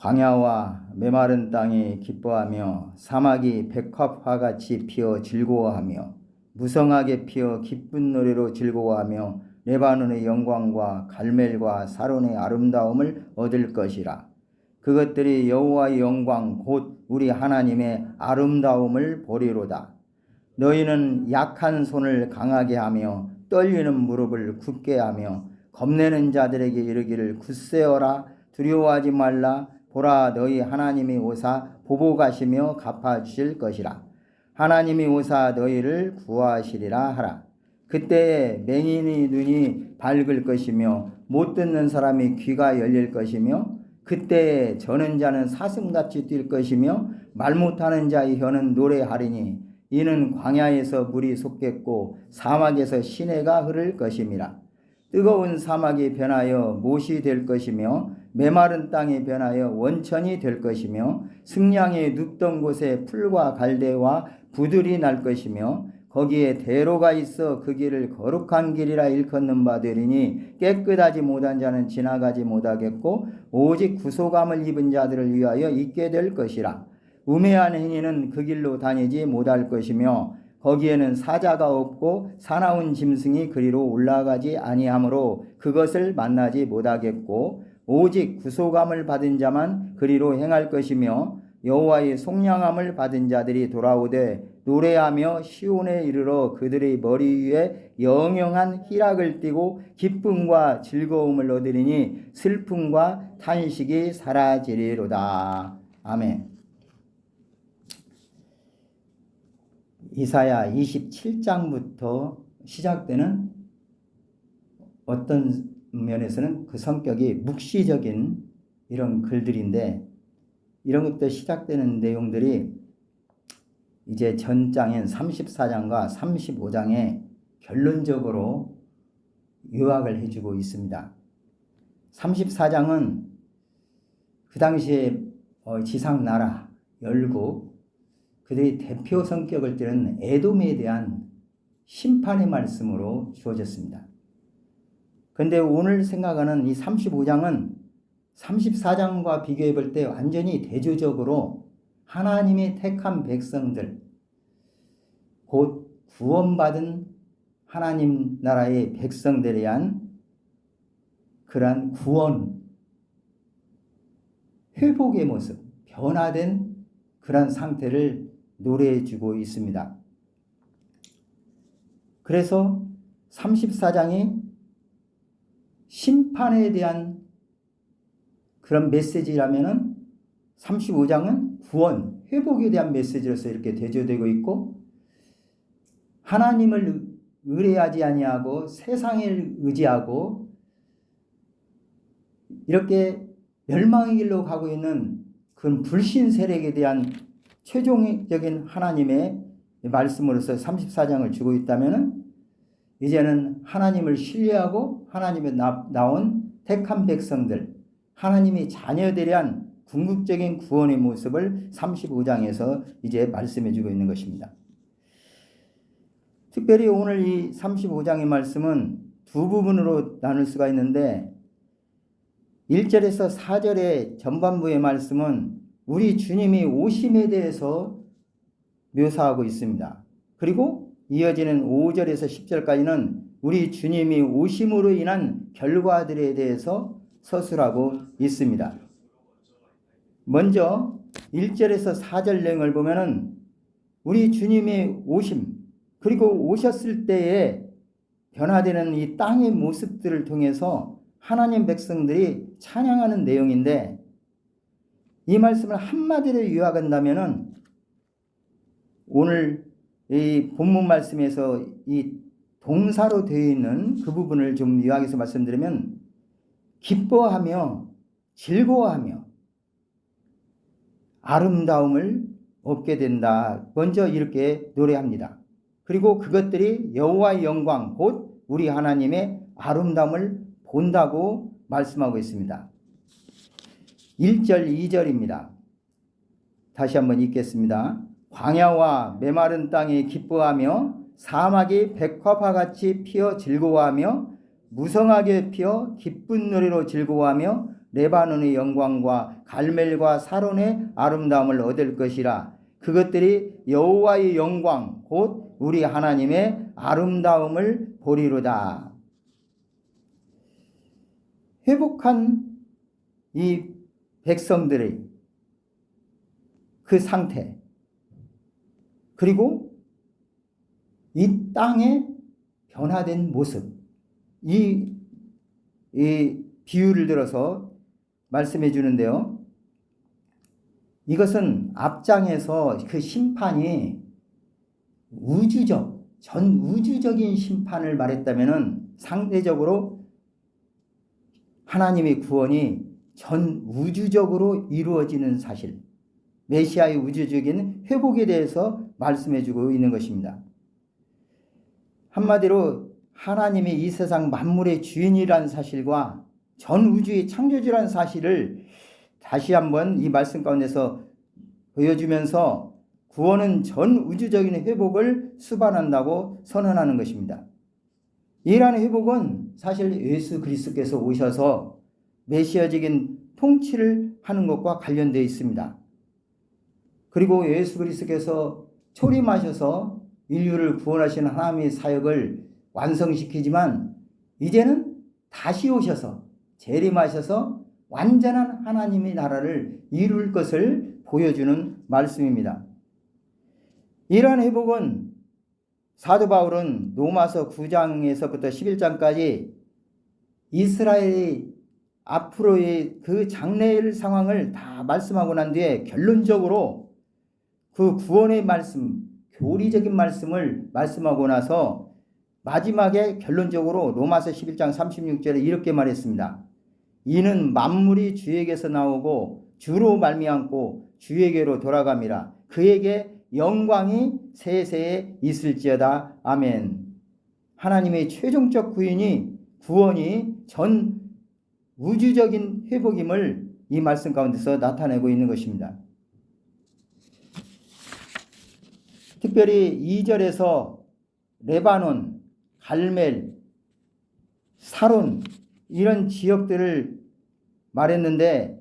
광야와 메마른 땅이 기뻐하며 사막이 백합화같이 피어 즐거워하며 무성하게 피어 기쁜 노래로 즐거워하며 레바논의 영광과 갈멜과 사론의 아름다움을 얻을 것이라. 그것들이 여호와의 영광 곧 우리 하나님의 아름다움을 보리로다. 너희는 약한 손을 강하게 하며 떨리는 무릎을 굳게 하며 겁내는 자들에게 이르기를 굳세어라, 두려워하지 말라. 보라, 너희 하나님이 오사 보복하시며 갚아주실 것이라. 하나님이 오사 너희를 구하시리라 하라. 그때에 맹인의 눈이 밝을 것이며 못 듣는 사람이 귀가 열릴 것이며 그때에 저는 자는 사슴같이 뛸 것이며 말 못하는 자의 혀는 노래하리니 이는 광야에서 물이 솟겠고 사막에서 시내가 흐를 것임이라. 뜨거운 사막이 변하여 못이 될 것이며 메마른 땅이 변하여 원천이 될 것이며 승량이 눕던 곳에 풀과 갈대와 부들이 날 것이며 거기에 대로가 있어 그 길을 거룩한 길이라 일컫는 바 되리니 깨끗하지 못한 자는 지나가지 못하겠고 오직 구속함을 입은 자들을 위하여 있게 될 것이라. 우매한 행위는 그 길로 다니지 못할 것이며 거기에는 사자가 없고 사나운 짐승이 그리로 올라가지 아니하므로 그것을 만나지 못하겠고 오직 구속함을 받은 자만 그리로 행할 것이며 여호와의 속량함을 받은 자들이 돌아오되 노래하며 시온에 이르러 그들의 머리 위에 영영한 희락을 띠고 기쁨과 즐거움을 얻으리니 슬픔과 탄식이 사라지리로다. 아멘. 이사야 27장부터 시작되는 어떤 면에서는 그 성격이 묵시적인 이런 글들인데 이런 것부터 시작되는 내용들이 이제 전장인 34장과 35장에 결론적으로 요약을 해주고 있습니다. 34장은 그 당시에 지상나라, 열국, 그들의 대표 성격을 띠는 에돔에 대한 심판의 말씀으로 주어졌습니다. 그런데 오늘 생각하는 이 35장은 34장과 비교해 볼 때 완전히 대조적으로 하나님의 택한 백성들, 곧 구원받은 하나님 나라의 백성들에 대한 그러한 구원, 회복의 모습, 변화된 그러한 상태를 노래해 주고 있습니다. 그래서 34장이 심판에 대한 그런 메시지라면은 35장은 구원, 회복에 대한 메시지로서 이렇게 대조되고 있고 하나님을 의뢰하지 아니하고 세상을 의지하고 이렇게 멸망의 길로 가고 있는 그런 불신 세력에 대한 최종적인 하나님의 말씀으로서 34장을 주고 있다면은 이제는 하나님을 신뢰하고 하나님의 나온 택한 백성들, 하나님의 자녀들에 대한 궁극적인 구원의 모습을 35장에서 이제 말씀해 주고 있는 것입니다. 특별히 오늘 이 35장의 말씀은 두 부분으로 나눌 수가 있는데 1절에서 4절의 전반부의 말씀은 우리 주님이 오심에 대해서 묘사하고 있습니다. 그리고 이어지는 5절에서 10절까지는 우리 주님이 오심으로 인한 결과들에 대해서 서술하고 있습니다. 먼저 1절에서 4절 내용을 보면은 우리 주님의 오심, 그리고 오셨을 때에 변화되는 이 땅의 모습들을 통해서 하나님 백성들이 찬양하는 내용인데 이 말씀을 한마디로 요약한다면은 오늘 이 본문 말씀에서 이 동사로 되어 있는 그 부분을 좀 요약해서 말씀드리면 기뻐하며 즐거워하며 아름다움을 얻게 된다. 먼저 이렇게 노래합니다. 그리고 그것들이 여호와의 영광 곧 우리 하나님의 아름다움을 본다고 말씀하고 있습니다. 1절 2절입니다. 다시 한번 읽겠습니다. 광야와 메마른 땅이 기뻐하며 사막이 백합화같이 피어 즐거워하며 무성하게 피어 기쁜 노래로 즐거워하며 레바논의 영광과 갈멜과 사론의 아름다움을 얻을 것이라. 그것들이 여호와의 영광 곧 우리 하나님의 아름다움을 보리로다. 회복한 이 백성들의 그 상태, 그리고 이 땅의 변화된 모습, 이 비유를 들어서 말씀해 주는데요. 이것은 앞장에서 그 심판이 전 우주적인 심판을 말했다면은 상대적으로 하나님의 구원이 전 우주적으로 이루어지는 사실, 메시아의 우주적인 회복에 대해서 말씀해 주고 있는 것입니다. 한마디로 하나님이 이 세상 만물의 주인이라는 사실과 전 우주의 창조주라는 사실을 다시 한번 이 말씀 가운데서 보여주면서 구원은 전 우주적인 회복을 수반한다고 선언하는 것입니다. 이러한 회복은 사실 예수 그리스도께서 오셔서 메시아적인 통치를 하는 것과 관련되어 있습니다. 그리고 예수 그리스도께서 초림하셔서 인류를 구원하시는 하나님의 사역을 완성시키지만 이제는 다시 오셔서 재림하셔서 완전한 하나님의 나라를 이룰 것을 보여주는 말씀입니다. 이러한 회복은 사도 바울은 로마서 9장에서부터 11장까지 이스라엘의 앞으로의 그 장래의 상황을 다 말씀하고 난 뒤에 결론적으로 그 구원의 말씀, 교리적인 말씀을 말씀하고 나서 마지막에 결론적으로 로마서 11장 36절에 이렇게 말했습니다. 이는 만물이 주에게서 나오고 주로 말미암고 주에게로 돌아감이라. 그에게 영광이 세세에 있을지어다. 아멘. 하나님의 최종적 구원이 전 우주적인 회복임을 이 말씀 가운데서 나타내고 있는 것입니다. 특별히 2절에서 레바논, 갈멜, 사론 이런 지역들을 말했는데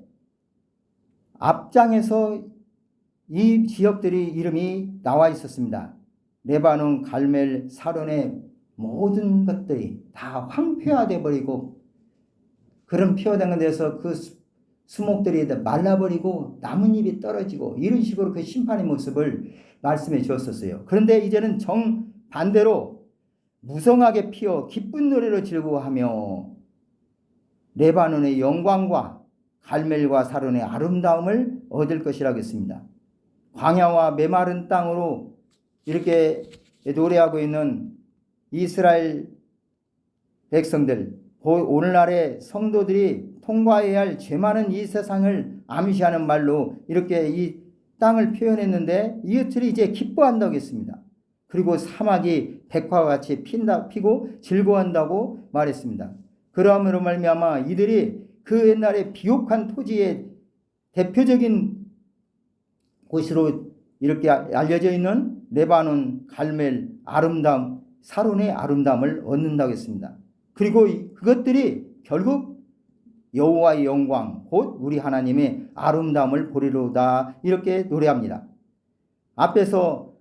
앞장에서 이 지역들의 이름이 나와 있었습니다. 레바논, 갈멜, 사론의 모든 것들이 다 황폐화되어 버리고 그런 피어된 데서 그 수목들이 말라버리고 나뭇잎이 떨어지고 이런 식으로 그 심판의 모습을 말씀해 주었었어요. 그런데 이제는 정반대로 무성하게 피어 기쁜 노래로 즐거워하며 레바논의 영광과 갈멜과 사론의 아름다움을 얻을 것이라고 했습니다. 광야와 메마른 땅으로 이렇게 노래하고 있는 이스라엘 백성들, 오늘날의 성도들이 통과해야 할 죄 많은 이 세상을 암시하는 말로 이렇게 이 땅을 표현했는데 이것들이 이제 기뻐한다고 했습니다. 그리고 사막이 백화와 같이 피고 즐거워한다고 말했습니다. 그러함으로 말미암아 이들이 그 옛날에 비옥한 토지의 대표적인 곳으로 이렇게 알려져 있는 레바논, 갈멜, 아름다움, 사론의 아름다움을 얻는다고 했습니다. 그리고 그것들이 결국 여호와의 영광 곧 우리 하나님의 아름다움을 보리로다 이렇게 노래합니다. 앞에서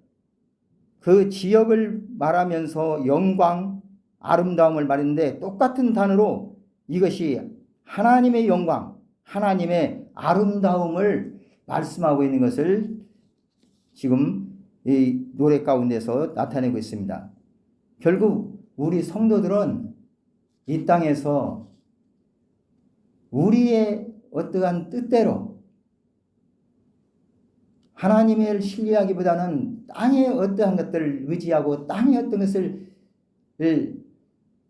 그 지역을 말하면서 영광, 아름다움을 말했는데 똑같은 단어로 이것이 하나님의 영광, 하나님의 아름다움을 말씀하고 있는 것을 지금 이 노래 가운데서 나타내고 있습니다. 결국 우리 성도들은 이 땅에서 우리의 어떠한 뜻대로 하나님을 신뢰하기보다는 땅의 어떠한 것들을 의지하고 땅의 어떤 것을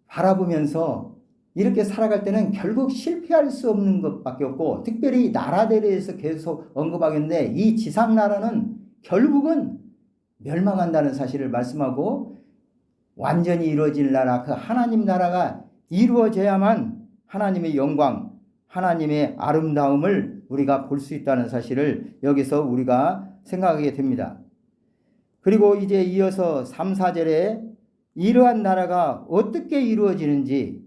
바라보면서 이렇게 살아갈 때는 결국 실패할 수 없는 것밖에 없고, 특별히 나라들에 대해서 계속 언급하겠는데 이 지상 나라는 결국은 멸망한다는 사실을 말씀하고, 완전히 이루어질 나라, 그 하나님 나라가 이루어져야만 하나님의 영광, 하나님의 아름다움을 우리가 볼 수 있다는 사실을 여기서 우리가 생각하게 됩니다. 그리고 이제 이어서 3, 4절에 이러한 나라가 어떻게 이루어지는지,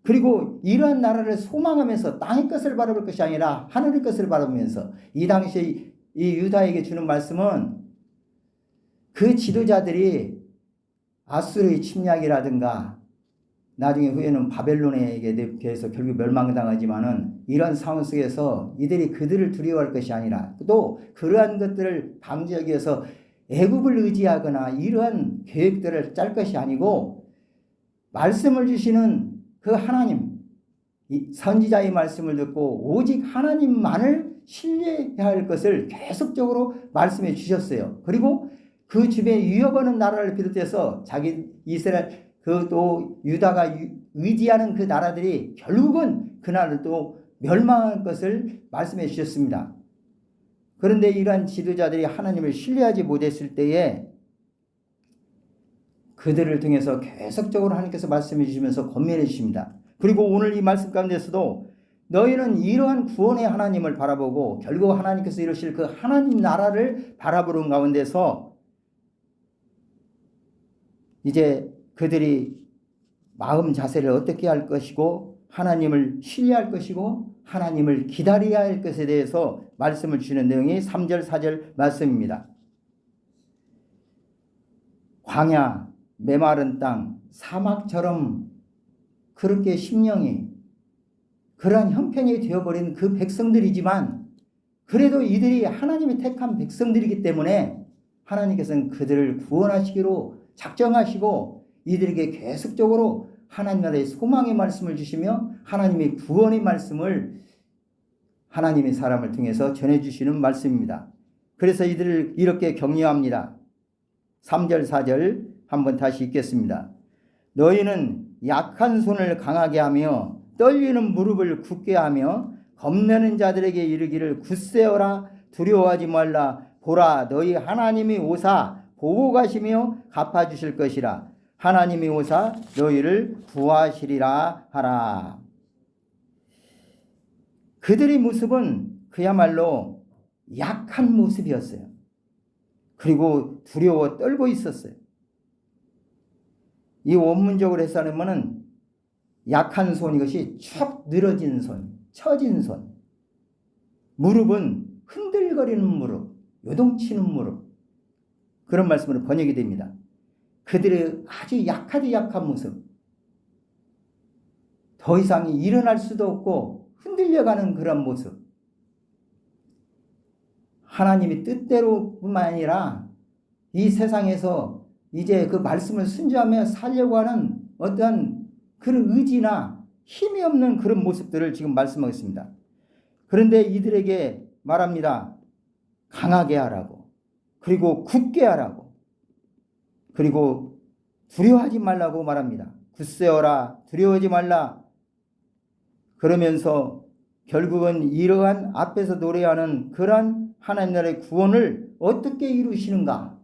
그리고 이러한 나라를 소망하면서 땅의 것을 바라볼 것이 아니라 하늘의 것을 바라보면서 이 당시에 이 유다에게 주는 말씀은 그 지도자들이 아수르의 침략이라든가 나중에 후에는 바벨론에게 대해서 결국 멸망당하지만은 이런 상황 속에서 이들이 그들을 두려워할 것이 아니라 또 그러한 것들을 방지하기 위해서 애굽을 의지하거나 이러한 계획들을 짤 것이 아니고 말씀을 주시는 그 하나님, 이 선지자의 말씀을 듣고 오직 하나님만을 신뢰해야 할 것을 계속적으로 말씀해 주셨어요. 그리고 그 주변에 위협하는 나라를 비롯해서 자기 이스라엘 또 유다가 의지하는 그 나라들이 결국은 그날은 또 멸망할 것을 말씀해 주셨습니다. 그런데 이러한 지도자들이 하나님을 신뢰하지 못했을 때에 그들을 통해서 계속적으로 하나님께서 말씀해 주시면서 권면해 주십니다. 그리고 오늘 이 말씀 가운데서도 너희는 이러한 구원의 하나님을 바라보고 결국 하나님께서 이루실 그 하나님 나라를 바라보는 가운데서 이제 그들이 마음 자세를 어떻게 할 것이고 하나님을 신뢰할 것이고 하나님을 기다려야 할 것에 대해서 말씀을 주시는 내용이 3절 4절 말씀입니다. 광야, 메마른 땅, 사막처럼 그렇게 심령이 그러한 형편이 되어버린 그 백성들이지만 그래도 이들이 하나님이 택한 백성들이기 때문에 하나님께서는 그들을 구원하시기로 작정하시고 이들에게 계속적으로 하나님 나라의 소망의 말씀을 주시며 하나님의 구원의 말씀을 하나님의 사람을 통해서 전해주시는 말씀입니다. 그래서 이들을 이렇게 격려합니다. 3절 4절 한번 다시 읽겠습니다. 너희는 약한 손을 강하게 하며 떨리는 무릎을 굳게 하며 겁내는 자들에게 이르기를 굳세어라 두려워하지 말라 보라 너희 하나님이 오사 보고 가시며 갚아주실 것이라 하나님이 오사 너희를 구하시리라 하라. 그들의 모습은 그야말로 약한 모습이었어요. 그리고 두려워 떨고 있었어요. 이 원문적으로 해석하면은 약한 손, 이것이 축 늘어진 손, 처진 손. 무릎은 흔들거리는 무릎, 요동치는 무릎. 그런 말씀으로 번역이 됩니다. 그들의 아주 약한 모습. 더 이상 일어날 수도 없고 흔들려가는 그런 모습. 하나님의 뜻대로뿐만 아니라 이 세상에서 이제 그 말씀을 순종하며 살려고 하는 어떠한 그런 의지나 힘이 없는 그런 모습들을 지금 말씀하고 있습니다. 그런데 이들에게 말합니다. 강하게 하라고. 그리고 굳게 하라고. 그리고 두려워하지 말라고 말합니다. 굳세어라. 두려워하지 말라. 그러면서 결국은 이러한 앞에서 노래하는 그러한 하나님 나라의 구원을 어떻게 이루시는가?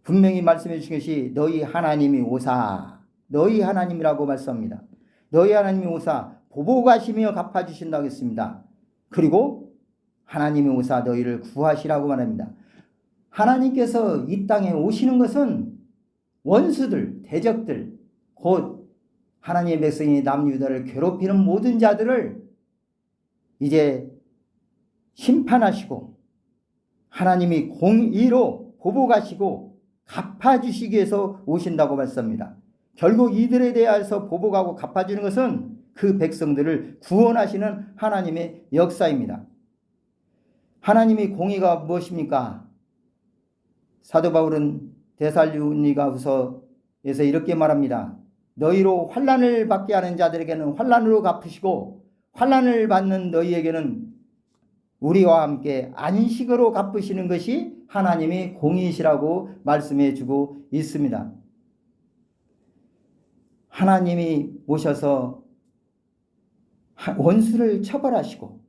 분명히 말씀해 주신 것이 너희 하나님이 오사. 너희 하나님이라고 말씀합니다. 너희 하나님이 오사 보고 가시며 갚아주신다고 했습니다. 그리고 하나님이 오사 너희를 구하시라고 말합니다. 하나님께서 이 땅에 오시는 것은 원수들, 대적들, 곧 하나님의 백성이 남유다를 괴롭히는 모든 자들을 이제 심판하시고 하나님이 공의로 보고 가시고 갚아주시기 위해서 오신다고 말씀합니다. 결국 이들에 대해서 보복하고 갚아주는 것은 그 백성들을 구원하시는 하나님의 역사입니다. 하나님의 공의가 무엇입니까? 사도 바울은 데살로니가후서에서 이렇게 말합니다. 너희로 환난을 받게 하는 자들에게는 환난으로 갚으시고 환난을 받는 너희에게는 우리와 함께 안식으로 갚으시는 것이 하나님의 공의시라고 말씀해 주고 있습니다. 하나님이 오셔서 원수를 처벌하시고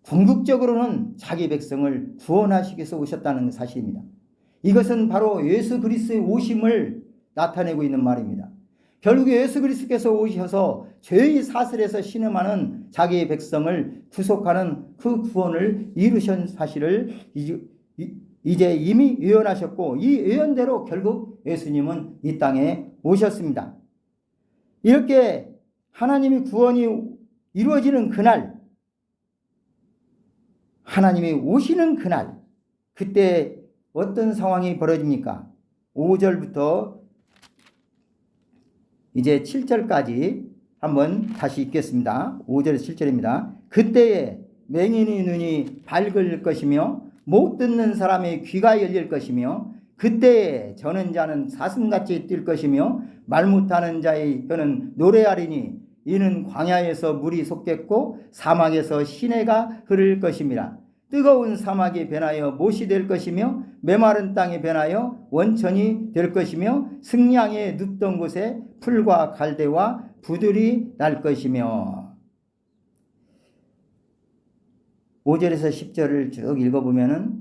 궁극적으로는 자기 백성을 구원하시기 위해서 오셨다는 사실입니다. 이것은 바로 예수 그리스도의 오심을 나타내고 있는 말입니다. 결국 예수 그리스도께서 오셔서 죄의 사슬에서 신음하는 자기의 백성을 구속하는 그 구원을 이루신 사실을 이제 이미 예언하셨고 이 예언대로 결국 예수님은 이 땅에 오셨습니다. 이렇게 하나님의 구원이 이루어지는 그날, 하나님이 오시는 그날, 그때 어떤 상황이 벌어집니까? 5절부터 이제 7절까지 한번 다시 읽겠습니다. 5절에서 7절입니다. 그때에 맹인의 눈이 밝을 것이며 못 듣는 사람의 귀가 열릴 것이며 그때에 저는 자는 사슴같이 뛸 것이며 말 못하는 자의 혀는 노래하리니 이는 광야에서 물이 솟겠고 사막에서 시내가 흐를 것임이라. 뜨거운 사막이 변하여 못이 될 것이며 메마른 땅이 변하여 원천이 될 것이며 승량에 눕던 곳에 풀과 갈대와 부들이 날 것이며. 5절에서 10절을 쭉 읽어보면은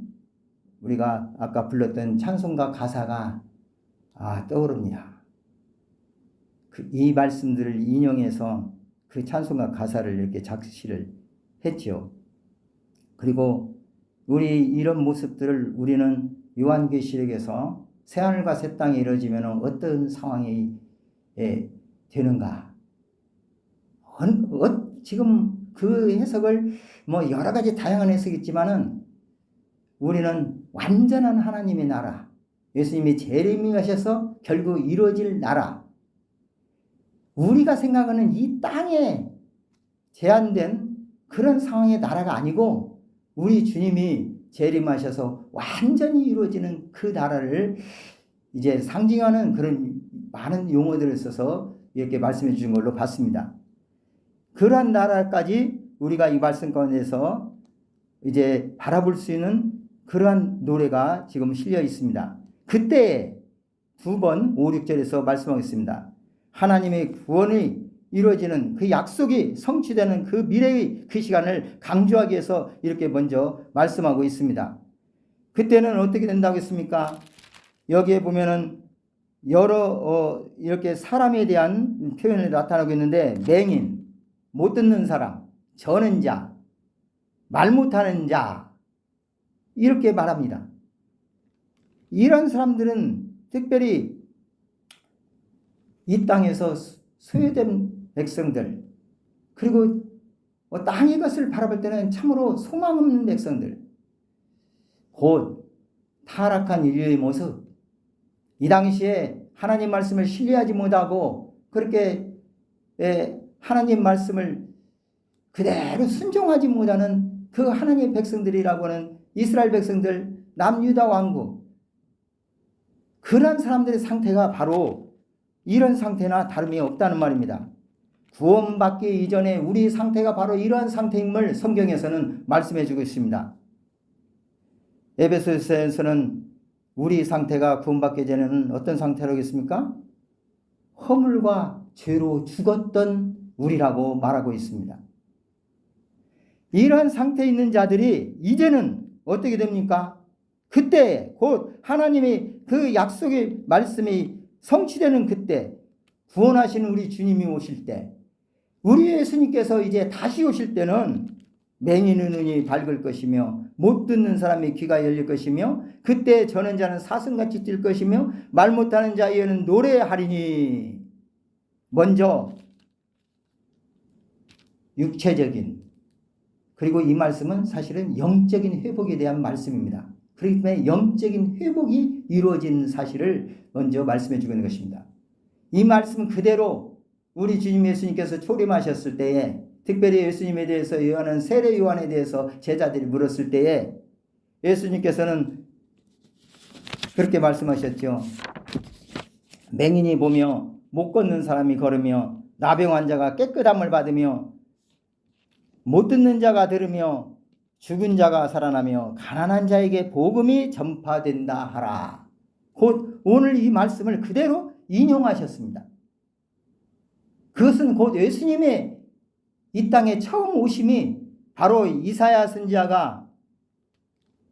우리가 아까 불렀던 찬송가 가사가 떠오릅니다. 이 말씀들을 인용해서 그 찬송가 가사를 이렇게 작시를 했죠. 그리고 우리 이런 모습들을 우리는 요한계시록에서 새하늘과 새 땅이 이루어지면 어떤 상황이 되는가? 지금 그 해석을 뭐 여러 가지 다양한 해석이 있지만은 우리는 완전한 하나님의 나라, 예수님이 재림하셔서 결국 이루어질 나라, 우리가 생각하는 이 땅에 제한된 그런 상황의 나라가 아니고 우리 주님이 재림하셔서 완전히 이루어지는 그 나라를 이제 상징하는 그런 많은 용어들을 써서 이렇게 말씀해 주신 걸로 봤습니다. 그러한 나라까지 우리가 이 말씀 가운데서 이제 바라볼 수 있는 그러한 노래가 지금 실려 있습니다. 그때 두 번 5, 6절에서 말씀하겠습니다. 하나님의 구원이 이루어지는 그 약속이 성취되는 그 미래의 그 시간을 강조하기 위해서 이렇게 먼저 말씀하고 있습니다. 그때는 어떻게 된다고 했습니까? 여기에 보면은 여러 이렇게 사람에 대한 표현이 나타나고 있는데 맹인, 못 듣는 사람, 저는 자, 말 못하는 자 이렇게 말합니다. 이런 사람들은 특별히 이 땅에서 소외된 백성들, 그리고 땅의 것을 바라볼 때는 참으로 소망 없는 백성들, 곧 타락한 인류의 모습, 이 당시에 하나님 말씀을 신뢰하지 못하고 그렇게 하나님 말씀을 그대로 순종하지 못하는 그 하나님의 백성들이라고 하는 이스라엘 백성들, 남유다 왕국, 그런 사람들의 상태가 바로 이런 상태나 다름이 없다는 말입니다. 구원받기 이전에 우리 상태가 바로 이러한 상태임을 성경에서는 말씀해 주고 있습니다. 에베소서에서는 우리 상태가 구원받기 전에는 어떤 상태라겠습니까? 허물과 죄로 죽었던 우리라고 말하고 있습니다. 이러한 상태에 있는 자들이 이제는 어떻게 됩니까? 그때 곧 하나님의 그 약속의 말씀이 성취되는 그때, 구원하시는 우리 주님이 오실 때, 우리 예수님께서 이제 다시 오실 때는 맹인의 눈이 밝을 것이며 못 듣는 사람의 귀가 열릴 것이며 그때 저는 자는 사슴같이 뛸 것이며 말 못하는 자에게는 노래하리니. 먼저 육체적인, 그리고 이 말씀은 사실은 영적인 회복에 대한 말씀입니다. 그렇기 때문에 영적인 회복이 이루어진 사실을 먼저 말씀해 주고 있는 것입니다. 이 말씀 그대로 우리 주님 예수님께서 초림하셨을 때에, 특별히 예수님에 대해서 요한은 세례 요한에 대해서 제자들이 물었을 때에 예수님께서는 그렇게 말씀하셨죠. 맹인이 보며 못 걷는 사람이 걸으며 나병 환자가 깨끗함을 받으며 못 듣는 자가 들으며 죽은 자가 살아나며 가난한 자에게 복음이 전파된다 하라. 곧 오늘 이 말씀을 그대로 인용하셨습니다. 그것은 곧 예수님의 이 땅에 처음 오심이 바로 이사야 선지자가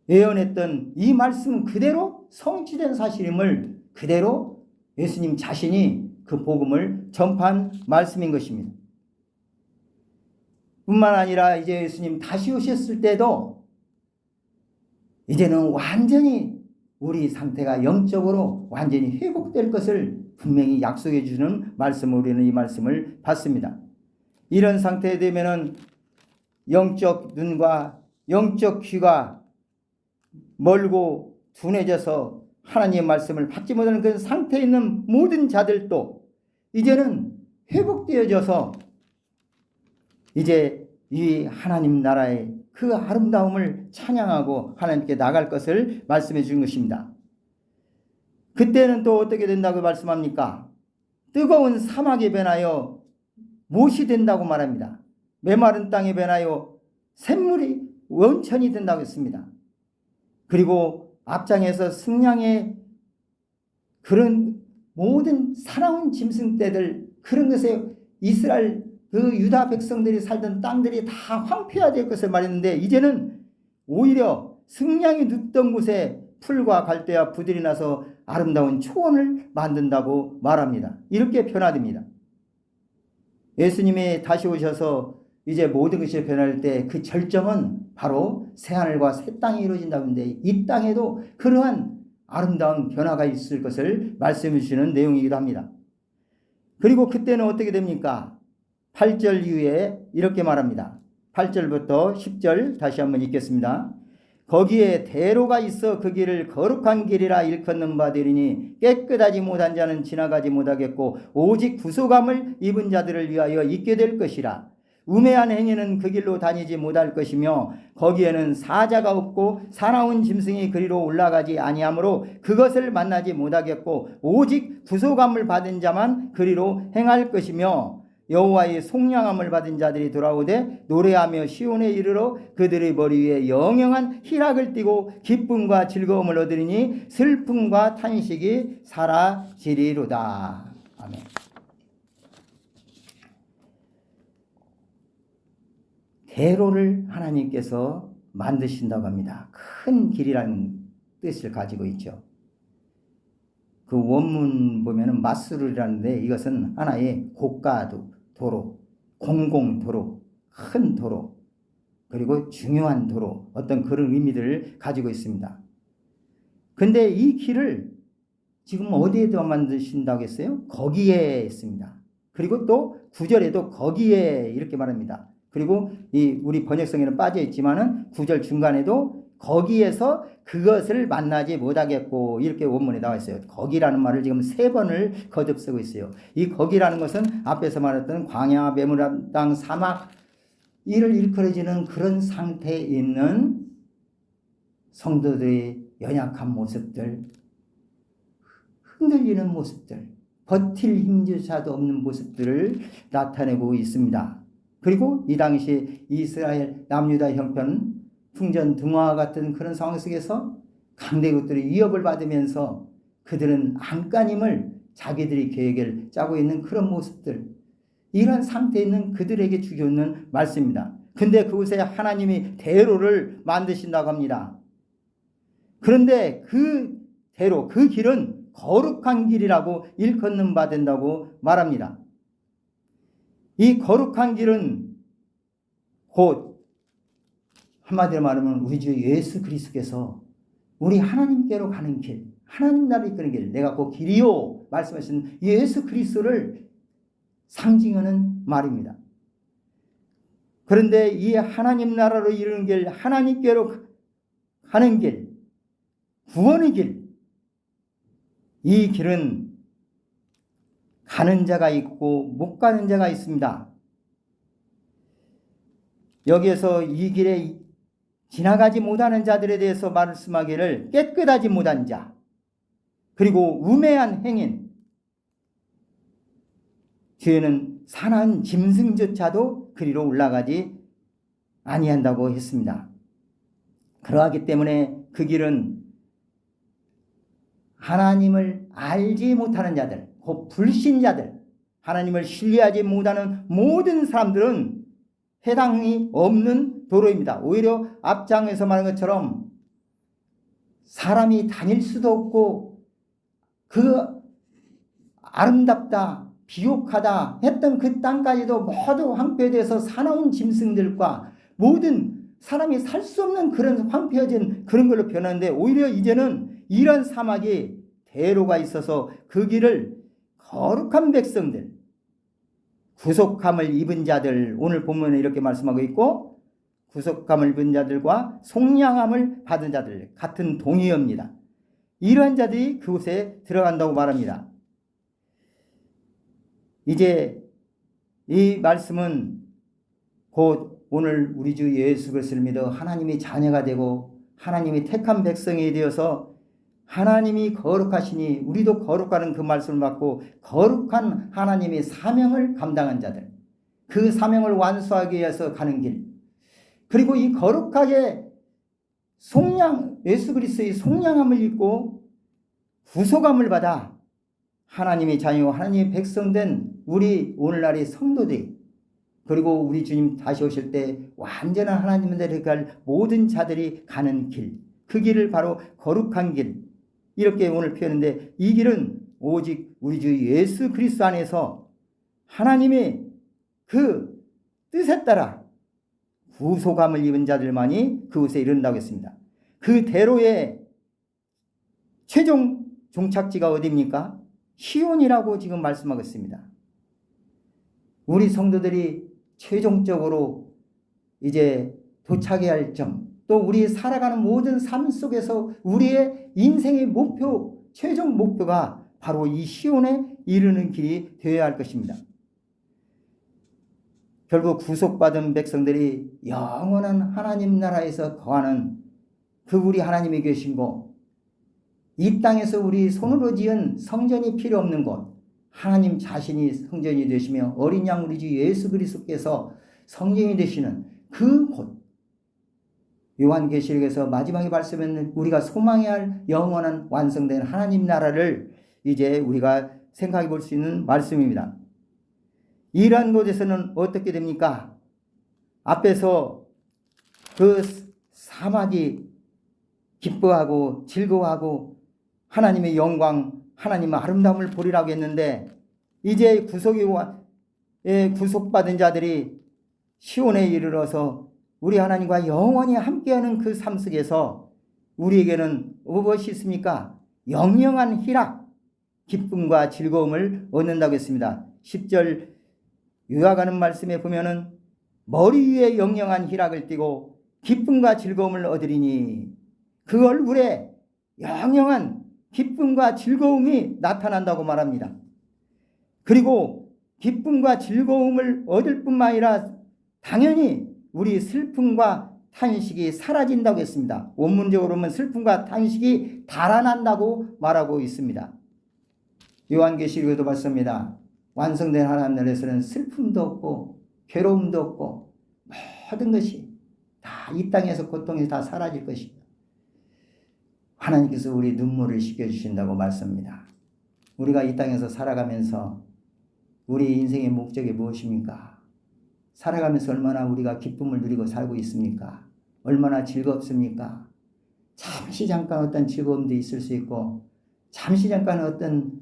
예언했던 이 말씀은 그대로 성취된 사실임을 그대로 예수님 자신이 그 복음을 전파한 말씀인 것입니다. 뿐만 아니라 이제 예수님 다시 오셨을 때도 이제는 완전히 우리 상태가 영적으로 완전히 회복될 것을 분명히 약속해 주는 말씀으로 우리는 이 말씀을 받습니다. 이런 상태에 되면은 영적 눈과 영적 귀가 멀고 둔해져서 하나님의 말씀을 받지 못하는 그런 상태에 있는 모든 자들도 이제는 회복되어져서 이제 이 하나님 나라의 그 아름다움을 찬양하고 하나님께 나갈 것을 말씀해 주신 것입니다. 그때는 또 어떻게 된다고 말씀합니까? 뜨거운 사막에 변하여 못이 된다고 말합니다. 메마른 땅에 변하여 샘물이 원천이 된다고 했습니다. 그리고 앞장에서 승냥의 그런 모든 사나운 짐승떼들, 그런 것에 이스라엘 그 유다 백성들이 살던 땅들이 다 황폐화될 것을 말했는데, 이제는 오히려 승냥이 눕던 곳에 풀과 갈대와 부들이 나서 아름다운 초원을 만든다고 말합니다. 이렇게 변화됩니다. 예수님이 다시 오셔서 이제 모든 것이 변할 때 그 절정은 바로 새하늘과 새 땅이 이루어진다고 하는데, 이 땅에도 그러한 아름다운 변화가 있을 것을 말씀해 주시는 내용이기도 합니다. 그리고 그때는 어떻게 됩니까? 8절 이후에 이렇게 말합니다. 8절부터 10절 다시 한번 읽겠습니다. 거기에 대로가 있어 그 길을 거룩한 길이라 일컫는 바 되리니 깨끗하지 못한 자는 지나가지 못하겠고 오직 구속함을 입은 자들을 위하여 있게 될 것이라. 우매한 행위는 그 길로 다니지 못할 것이며 거기에는 사자가 없고 사나운 짐승이 그리로 올라가지 아니하므로 그것을 만나지 못하겠고 오직 구속함을 받은 자만 그리로 행할 것이며 여호와의 속량함을 받은 자들이 돌아오되 노래하며 시온에 이르러 그들의 머리 위에 영영한 희락을 띠고 기쁨과 즐거움을 얻으리니 슬픔과 탄식이 사라지리로다. 아멘. 대로를 하나님께서 만드신다고 합니다. 큰 길이라는 뜻을 가지고 있죠. 그 원문 보면은 마스루라는데 이것은 하나의 고가도 도로, 공공도로, 큰 도로, 그리고 중요한 도로, 어떤 그런 의미들을 가지고 있습니다. 근데 이 길을 지금 어디에도 만드신다고 했어요? 거기에 있습니다. 그리고 또 9절에도 거기에 이렇게 말합니다. 그리고 이 우리 번역성에는 빠져 있지만은 9절 중간에도 거기에서 그것을 만나지 못하겠고 이렇게 원문에 나와 있어요. 거기라는 말을 지금 3번을 거듭 쓰고 있어요. 이 거기라는 것은 앞에서 말했던 광야, 메마른 땅, 사막 이를 일컬어지는 그런 상태에 있는 성도들의 연약한 모습들, 흔들리는 모습들, 버틸 힘조차도 없는 모습들을 나타내고 있습니다. 그리고 이 당시 이스라엘 남유다 형편 풍전등화와 같은 그런 상황 속에서 강대국들이 위협을 받으면서 그들은 안간힘을 자기들이 계획을 짜고 있는 그런 모습들, 이러한 상태에 있는 그들에게 주기는 말씀입니다. 근데 그곳에 하나님이 대로를 만드신다고 합니다. 그런데 그 대로, 그 길은 거룩한 길이라고 일컫는 바 된다고 말합니다. 이 거룩한 길은 곧 한마디로 말하면 우리 주 예수 그리스도께서 우리 하나님께로 가는 길, 하나님 나라를 이끄는 길, 내가 그 길이요 말씀하신 예수 그리스도를 상징하는 말입니다. 그런데 이 하나님 나라로 이르는 길, 하나님께로 가는 길, 구원의 길, 이 길은 가는 자가 있고 못 가는 자가 있습니다. 여기에서 이 길에 지나가지 못하는 자들에 대해서 말씀하기를 깨끗하지 못한 자, 그리고 우매한 행인, 뒤에는 사나운 짐승조차도 그리로 올라가지 아니한다고 했습니다. 그러하기 때문에 그 길은 하나님을 알지 못하는 자들, 곧 불신자들, 하나님을 신뢰하지 못하는 모든 사람들은 해당이 없는 도로입니다. 오히려 앞장에서 말한 것처럼 사람이 다닐 수도 없고 그 아름답다, 비옥하다 했던 그 땅까지도 모두 황폐되어서 사나운 짐승들과 모든 사람이 살 수 없는 그런 황폐해진 그런 걸로 변하는데, 오히려 이제는 이런 사막이 대로가 있어서 그 길을 거룩한 백성들, 구속함을 입은 자들, 오늘 본문에 이렇게 말씀하고 있고, 구속함을 입은 자들과 속량함을 받은 자들, 같은 동의어입니다. 이러한 자들이 그곳에 들어간다고 말합니다. 이제 이 말씀은 곧 오늘 우리 주 예수 그리스도를 믿어 하나님의 자녀가 되고 하나님이 택한 백성이 되어서 하나님이 거룩하시니 우리도 거룩하는 그 말씀을 받고 거룩한 하나님의 사명을 감당한 자들, 그 사명을 완수하기 위해서 가는 길, 그리고 이 거룩하게 예수 그리스도의 속량함을 입고 구속함을 받아 하나님의 자녀, 하나님의 백성된 우리 오늘날의 성도들, 그리고 우리 주님 다시 오실 때 완전한 하나님들에게 갈 모든 자들이 가는 길, 그 길을 바로 거룩한 길, 이렇게 오늘 표현했는데, 이 길은 오직 우리 주 예수 그리스도 안에서 하나님의 그 뜻에 따라 구속함을 입은 자들만이 그곳에 이른다고 했습니다. 그 대로의 최종 종착지가 어디입니까? 시온이라고 지금 말씀하고 있습니다. 우리 성도들이 최종적으로 이제 도착해야 할 점, 또 우리 살아가는 모든 삶 속에서 우리의 인생의 목표, 최종 목표가 바로 이 시온에 이르는 길이 되어야 할 것입니다. 결국 구속받은 백성들이 영원한 하나님 나라에서 거하는 그 우리 하나님이 계시고, 이 땅에서 우리 손으로 지은 성전이 필요 없는 곳, 하나님 자신이 성전이 되시며 어린 양 우리 주 예수 그리스도께서 성전이 되시는 그 곳, 요한계시록에서 마지막에 말씀은 우리가 소망해야 할 영원한 완성된 하나님 나라를 이제 우리가 생각해 볼 수 있는 말씀입니다. 이러한 곳에서는 어떻게 됩니까? 앞에서 그 사막이 기뻐하고 즐거워하고 하나님의 영광, 하나님의 아름다움을 보리라고 했는데, 이제 구속받은 자들이 시온에 이르러서 우리 하나님과 영원히 함께하는 그 삶 속에서 우리에게는 무엇이 있습니까? 영영한 희락, 기쁨과 즐거움을 얻는다고 했습니다. 10절 요약하는 말씀에 보면은 머리 위에 영영한 희락을 띠고 기쁨과 즐거움을 얻으리니, 그 얼굴에 영영한 기쁨과 즐거움이 나타난다고 말합니다. 그리고 기쁨과 즐거움을 얻을 뿐만 아니라 당연히 우리 슬픔과 탄식이 사라진다고 했습니다. 원문적으로 보면 슬픔과 탄식이 달아난다고 말하고 있습니다. 요한계시록에도 말씀합니다. 완성된 하나님 나라에서는 슬픔도 없고 괴로움도 없고 모든 것이 다 이 땅에서 고통이 다 사라질 것입니다. 하나님께서 우리 눈물을 씻겨주신다고 말씀합니다. 우리가 이 땅에서 살아가면서 우리 인생의 목적이 무엇입니까? 살아가면서 얼마나 우리가 기쁨을 누리고 살고 있습니까? 얼마나 즐겁습니까? 잠시 잠깐 어떤 즐거움도 있을 수 있고, 잠시 잠깐 어떤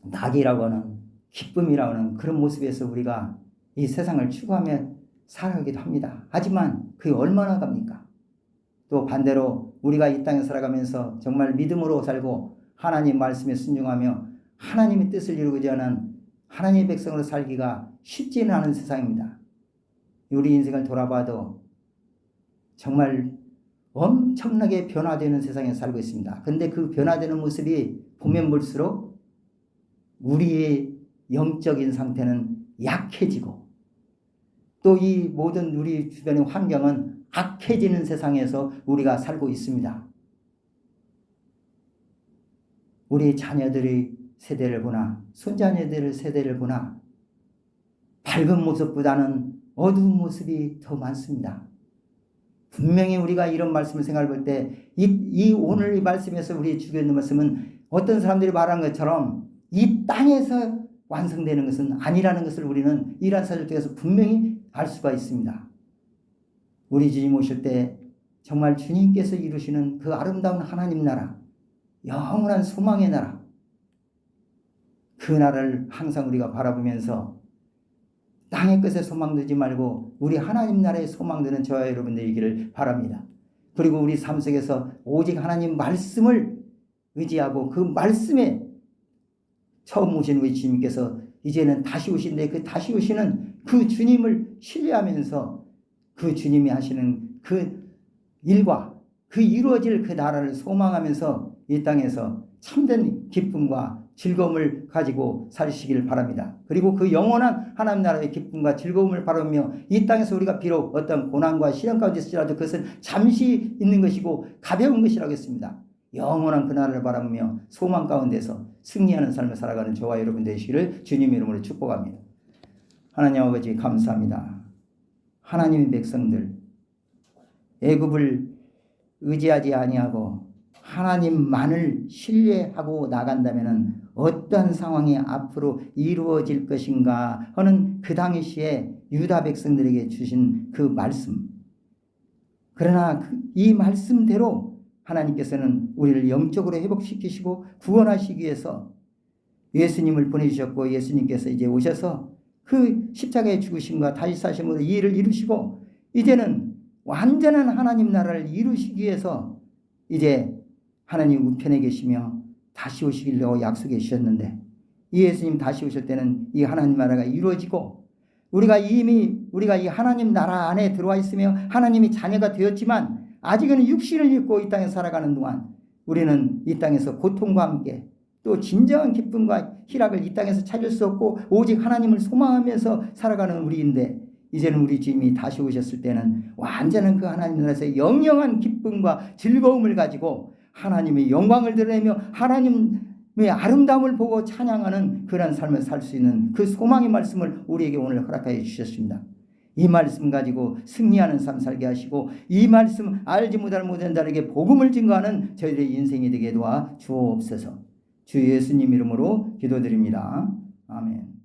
낙이라고 하는, 기쁨이라고 하는 그런 모습에서 우리가 이 세상을 추구하며 살아가기도 합니다. 하지만 그게 얼마나 갑니까? 또 반대로 우리가 이 땅에 살아가면서 정말 믿음으로 살고 하나님 말씀에 순종하며 하나님의 뜻을 이루고자 하는 하나님의 백성으로 살기가 쉽지는 않은 세상입니다. 우리 인생을 돌아봐도 정말 엄청나게 변화되는 세상에 살고 있습니다. 그런데 그 변화되는 모습이 보면 볼수록 우리의 영적인 상태는 약해지고, 또 이 모든 우리 주변의 환경은 악해지는 세상에서 우리가 살고 있습니다. 우리 자녀들의 세대를 보나 손자녀들의 세대를 보나 밝은 모습보다는 어두운 모습이 더 많습니다. 분명히 우리가 이런 말씀을 생각해 볼 때 이 오늘 이 말씀에서 우리 주변에 있는 말씀은 어떤 사람들이 말한 것처럼 이 땅에서 완성되는 것은 아니라는 것을 우리는 이러한 사실 속에서 분명히 알 수가 있습니다. 우리 주님 오실 때 정말 주님께서 이루시는 그 아름다운 하나님 나라, 영원한 소망의 나라, 그 나라를 항상 우리가 바라보면서 땅의 끝에 소망 두지 말고 우리 하나님 나라에 소망 두는 저와 여러분들이기를 바랍니다. 그리고 우리 삶 속에서 오직 하나님 말씀을 의지하고 그 말씀에 처음 오신 우리 주님께서 이제는 다시 오신데 그 다시 오시는 그 주님을 신뢰하면서 그 주님이 하시는 그 일과 그 이루어질 그 나라를 소망하면서 이 땅에서 참된 기쁨과 즐거움을 가지고 사시길 바랍니다. 그리고 그 영원한 하나님 나라의 기쁨과 즐거움을 바라며 이 땅에서 우리가 비록 어떤 고난과 시련 가운데 있을지라도 그것은 잠시 있는 것이고 가벼운 것이라고 했습니다. 영원한 그 나라를 바라며 소망 가운데서 승리하는 삶을 살아가는 저와 여러분 되시기를 주님 이름으로 축복합니다. 하나님 아버지 감사합니다. 하나님의 백성들 애굽을 의지하지 아니하고 하나님만을 신뢰하고 나간다면 어떤 상황이 앞으로 이루어질 것인가 하는 그 당시에 유다 백성들에게 주신 그 말씀. 그러나 이 말씀대로 하나님께서는 우리를 영적으로 회복시키시고 구원하시기 위해서 예수님을 보내주셨고 예수님께서 이제 오셔서 그 십자가의 죽으심과 다시 사심으로 이 일을 이루시고 이제는 완전한 하나님 나라를 이루시기 위해서 이제 하나님 우편에 계시며 다시 오시기로 약속해 주셨는데 이 예수님 다시 오실 때는 이 하나님 나라가 이루어지고 우리가 이 하나님 나라 안에 들어와 있으며 하나님이 자녀가 되었지만 아직은 육신을 입고 이 땅에 살아가는 동안 우리는 이 땅에서 고통과 함께 또 진정한 기쁨과 희락을 이 땅에서 찾을 수 없고 오직 하나님을 소망하면서 살아가는 우리인데 이제는 우리 주님이 다시 오셨을 때는 완전한 그 하나님 나라에서 영영한 기쁨과 즐거움을 가지고 하나님의 영광을 드러내며 하나님의 아름다움을 보고 찬양하는 그런 삶을 살 수 있는 그 소망의 말씀을 우리에게 오늘 허락하여 주셨습니다. 이 말씀 가지고 승리하는 삶 살게 하시고 이 말씀 알지 못하는 모든 자에게 복음을 증거하는 저희들의 인생이 되게 도와 주옵소서. 주 예수님 이름으로 기도드립니다. 아멘.